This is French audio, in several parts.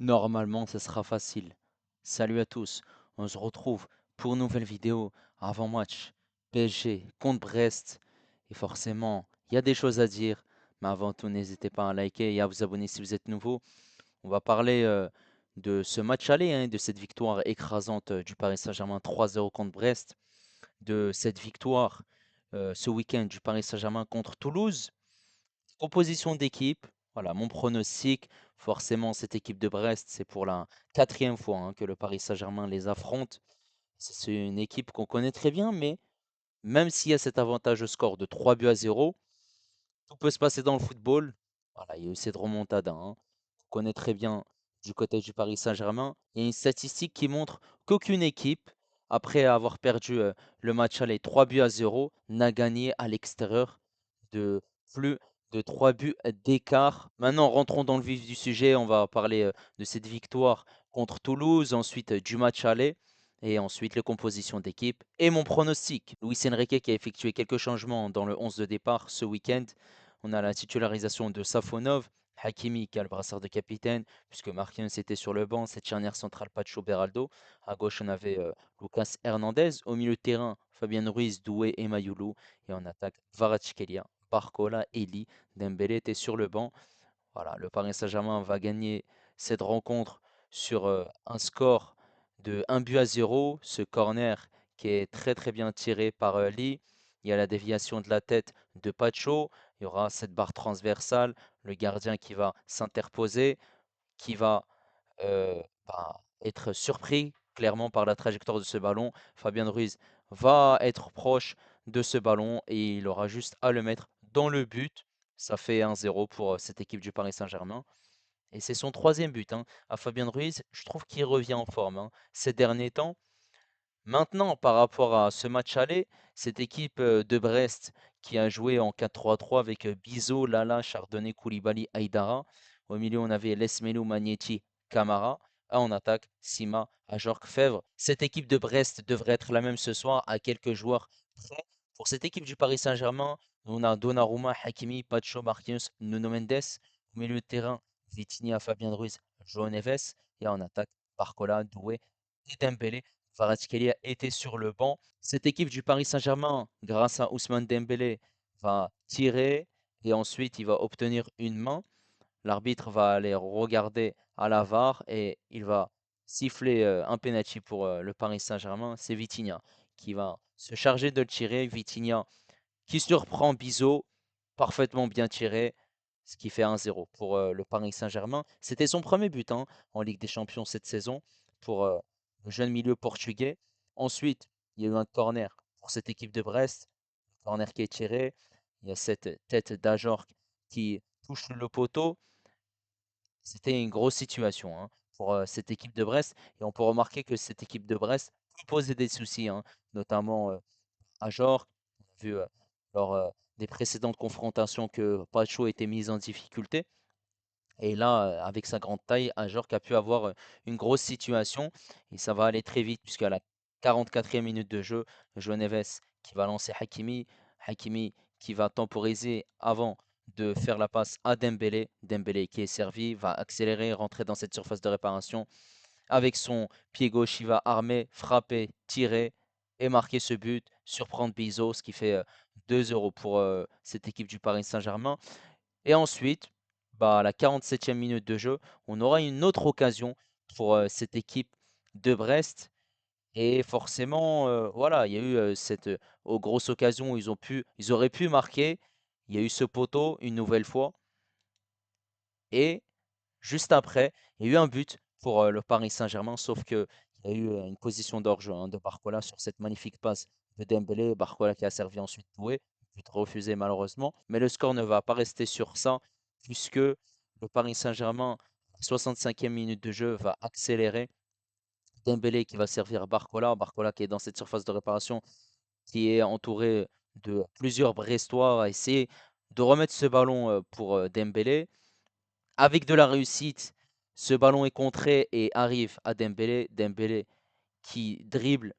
Normalement, ce sera facile. Salut à tous, on se retrouve pour une nouvelle vidéo avant match PSG contre Brest. Et forcément, il y a des choses à dire, mais avant tout, n'hésitez pas à liker et à vous abonner si vous êtes nouveau. On va parler de ce match aller, hein, de cette victoire écrasante du Paris Saint-Germain 3-0 contre Brest, de cette victoire ce week-end du Paris Saint-Germain contre Toulouse. Composition d'équipe, voilà, mon pronostic, forcément cette équipe de Brest, c'est pour la quatrième fois hein, que le Paris Saint-Germain les affronte. C'est une équipe qu'on connaît très bien, mais même s'il y a cet avantage au score de 3-0, tout peut se passer dans le football. Voilà, il y a eu cette remontada, hein, qu'on connaît très bien du côté du Paris Saint-Germain. Il y a une statistique qui montre qu'aucune équipe, après avoir perdu le match aller 3-0, n'a gagné à l'extérieur de plus de 3 buts d'écart. Maintenant, rentrons dans le vif du sujet. On va parler de cette victoire contre Toulouse, ensuite du match aller, et ensuite les compositions d'équipe et mon pronostic. Luis Enrique qui a effectué quelques changements dans le 11 de départ ce week-end. On a la titularisation de Safonov, Hakimi qui a le brassard de capitaine, puisque Marquinhos était sur le banc, cette charnière centrale Pacho Beraldo. À gauche, on avait Lucas Hernandez. Au milieu de terrain, Fabien Ruiz, Doué et Mayoulou. Et en attaque, Kvaratskhelia, Barcola, Eli. Dembélé était sur le banc. Voilà, le Paris Saint-Germain va gagner cette rencontre sur un score de 1-0. Ce corner qui est très très bien tiré par Lee. Il y a la déviation de la tête de Pacho. Il y aura cette barre transversale. Le gardien qui va s'interposer, qui va être surpris clairement par la trajectoire de ce ballon. Fabien Ruiz va être proche de ce ballon et il aura juste à le mettre dans le but. Ça fait 1-0 pour cette équipe du Paris Saint-Germain. Et c'est son troisième but hein, à Fabien Ruiz. Je trouve qu'il revient en forme hein, ces derniers temps. Maintenant, par rapport à ce match aller, cette équipe de Brest qui a joué en 4-3-3 avec Bizot, Lala, Chardonnay, Koulibaly, Aïdara. Au milieu, on avait Lesmelou, Magnetti, Camara. En attaque, Sima, Ajorc, Fèvre. Cette équipe de Brest devrait être la même ce soir à quelques joueurs près. Pour cette équipe du Paris Saint-Germain, on a Donnarumma, Hakimi, Pacho, Marquinhos, Nuno Mendes. Au milieu de terrain, Vitinha, Fabien Ruiz, João Neves. Et en attaque, Barcola, Doué et Dembélé. Kvaratskhelia était sur le banc. Cette équipe du Paris Saint-Germain, grâce à Ousmane Dembélé, va tirer et ensuite il va obtenir une main. L'arbitre va aller regarder à la VAR et il va siffler un penalty pour le Paris Saint-Germain. C'est Vitinha qui va se charger de le tirer. Vitinha qui surprend Bizot, parfaitement bien tiré, ce qui fait 1-0 pour le Paris Saint-Germain. C'était son premier but hein, en Ligue des Champions cette saison pour le jeune milieu portugais. Ensuite, il y a eu un corner pour cette équipe de Brest. Corner qui est tiré. Il y a cette tête d'Ajorc qui touche le poteau. C'était une grosse situation hein, pour cette équipe de Brest. Et on peut remarquer que cette équipe de Brest peut poser des soucis, hein, notamment Ajorc. On a vu lors des précédentes confrontations que Pacho était mis en difficulté. Et là, avec sa grande taille, Ajorc a pu avoir une grosse situation. Et ça va aller très vite, puisqu'à la 44e minute de jeu, João Neves qui va lancer Hakimi. Hakimi qui va temporiser avant de faire la passe à Dembélé. Dembélé qui est servi, va accélérer, rentrer dans cette surface de réparation. Avec son pied gauche, il va armer, frapper, tirer et marquer ce but, surprendre Bizot, ce qui fait 2-0 pour cette équipe du Paris Saint-Germain. Et ensuite, bah, à la 47e minute de jeu, on aura une autre occasion pour cette équipe de Brest. Et forcément, voilà, il y a eu cette grosse occasion où ils auraient pu marquer. Il y a eu ce poteau une nouvelle fois. Et juste après, il y a eu un but pour le Paris Saint-Germain, sauf qu'il y a eu une position d'hors-jeu hein, de Barcola sur cette magnifique passe de Dembélé. Barcola qui a servi ensuite Doué, but refusé malheureusement. Mais le score ne va pas rester sur ça, puisque le Paris Saint-Germain, 65e minute de jeu, va accélérer. Dembélé qui va servir Barcola. Barcola qui est dans cette surface de réparation, qui est entouré de plusieurs Brestois, va essayer de remettre ce ballon pour Dembélé. Avec de la réussite, ce ballon est contré et arrive à Dembélé. Dembélé qui dribble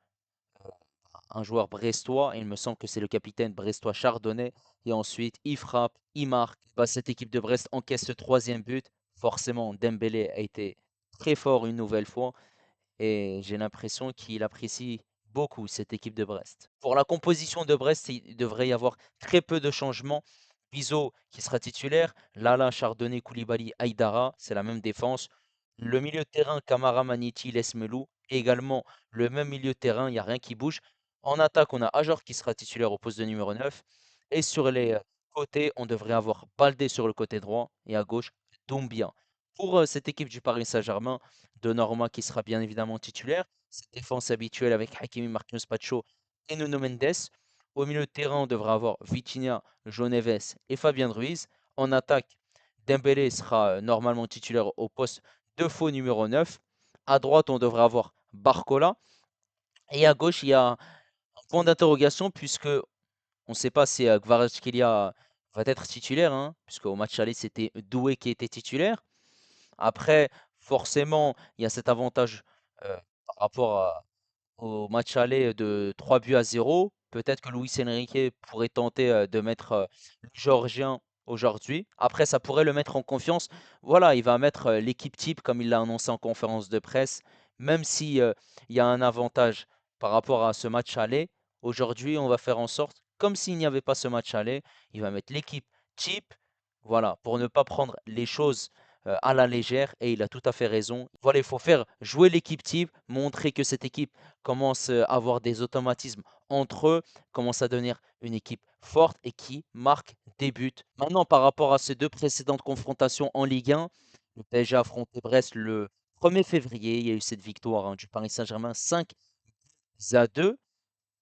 un joueur brestois. Il me semble que c'est le capitaine brestois Chardonnay. Et ensuite, il frappe, il marque. Bah, cette équipe de Brest encaisse ce troisième but. Forcément, Dembélé a été très fort une nouvelle fois et j'ai l'impression qu'il apprécie beaucoup cette équipe de Brest. Pour la composition de Brest, il devrait y avoir très peu de changements. Bizot qui sera titulaire, Lala, Chardonnay, Koulibaly, Aïdara, c'est la même défense. Le milieu de terrain, Camara, Maniti, Lesmelou, également le même milieu de terrain, il n'y a rien qui bouge. En attaque, on a Ajor qui sera titulaire au poste de numéro 9. Et sur les côtés, on devrait avoir Baldé sur le côté droit et à gauche, Doumbia. Pour cette équipe du Paris Saint-Germain, Donnarumma qui sera bien évidemment titulaire. Cette défense habituelle avec Hakimi, Marquinhos, Pacho et Nuno Mendes. Au milieu de terrain, on devra avoir Vitinha, João Neves et Fabien Ruiz. En attaque, Dembélé sera normalement titulaire au poste de faux numéro 9. À droite, on devrait avoir Barcola. Et à gauche, il y a un point d'interrogation puisque on ne sait pas si Kvaratskhelia va être titulaire, hein, puisque au match aller, c'était Doué qui était titulaire. Après, forcément, il y a cet avantage par rapport au match aller de 3 buts à 0. Peut-être que Luis Enrique pourrait tenter de mettre le Géorgien aujourd'hui. Après, ça pourrait le mettre en confiance. Voilà, il va mettre l'équipe type comme il l'a annoncé en conférence de presse. Même si il y a un avantage par rapport à ce match aller, aujourd'hui, on va faire en sorte, comme s'il n'y avait pas ce match aller, il va mettre l'équipe type. Voilà, pour ne pas prendre les choses à la légère et il a tout à fait raison. Voilà, il faut faire jouer l'équipe type, montrer que cette équipe commence à avoir des automatismes entre eux, commence à devenir une équipe forte et qui marque des buts. Maintenant, par rapport à ces deux précédentes confrontations en Ligue 1, le PSG a affronté Brest le 1er février. Il y a eu cette victoire du Paris Saint-Germain 5-2.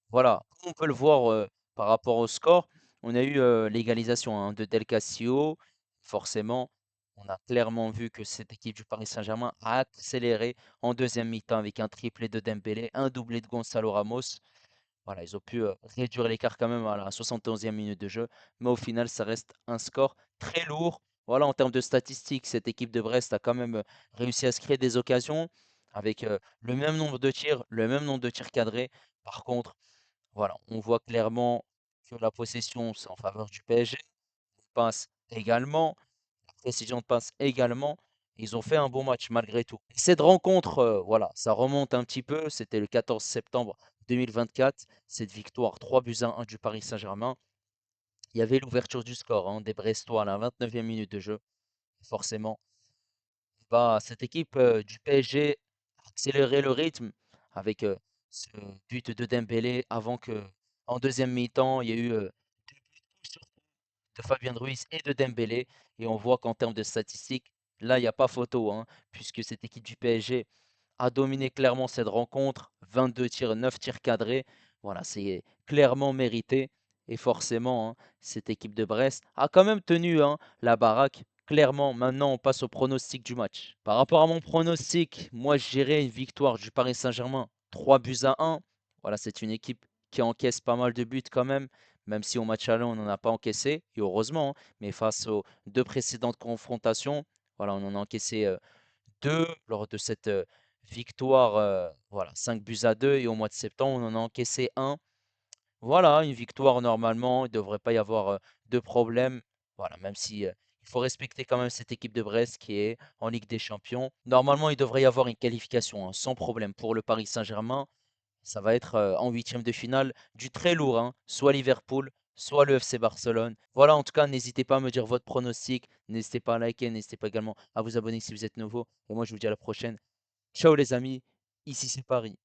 Voilà, comme on peut le voir par rapport au score, on a eu l'égalisation de Del Castillo. Forcément, on a clairement vu que cette équipe du Paris Saint-Germain a accéléré en deuxième mi-temps avec un triplé de Dembélé, un doublé de Gonzalo Ramos. Voilà, ils ont pu réduire l'écart quand même à la 71e minute de jeu, mais au final, ça reste un score très lourd. Voilà, en termes de statistiques, cette équipe de Brest a quand même réussi à se créer des occasions avec le même nombre de tirs, le même nombre de tirs cadrés. Par contre, voilà, on voit clairement que la possession, c'est en faveur du PSG. Passe également, la précision de passe également. Ils ont fait un bon match malgré tout. Cette rencontre, voilà, ça remonte un petit peu. C'était le 14 septembre 2024. Cette victoire 3 buts à 1 du Paris Saint-Germain. Il y avait l'ouverture du score des Brestois à la 29e minute de jeu. Forcément, bah, cette équipe du PSG a accéléré le rythme avec ce but de Dembélé avant que, en deuxième mi-temps, il y a eu deux buts de Fabien Ruiz et de Dembélé. Et on voit qu'en termes de statistiques, là, il n'y a pas photo, hein, puisque cette équipe du PSG a dominé clairement cette rencontre. 22 tirs, 9 tirs cadrés. Voilà, c'est clairement mérité. Et forcément, hein, cette équipe de Brest a quand même tenu la baraque. Clairement, maintenant, on passe au pronostic du match. Par rapport à mon pronostic, moi, j'irais une victoire du Paris Saint-Germain, 3 buts à 1. Voilà, c'est une équipe qui encaisse pas mal de buts quand même si au match aller, on n'en a pas encaissé, et heureusement, hein, mais face aux deux précédentes confrontations, voilà, on en a encaissé deux lors de cette victoire, voilà, 5 buts à 2, et au mois de septembre, on en a encaissé un. Voilà, une victoire normalement, il ne devrait pas y avoir de problème. Voilà, même si il faut respecter quand même cette équipe de Brest qui est en Ligue des Champions. Normalement, il devrait y avoir une qualification sans problème pour le Paris Saint-Germain. Ça va être en huitième de finale du très lourd, hein, soit Liverpool, soit le FC Barcelone. Voilà, en tout cas, n'hésitez pas à me dire votre pronostic. N'hésitez pas à liker, n'hésitez pas également à vous abonner si vous êtes nouveau. Et moi, je vous dis à la prochaine. Ciao les amis, ici c'est Paris.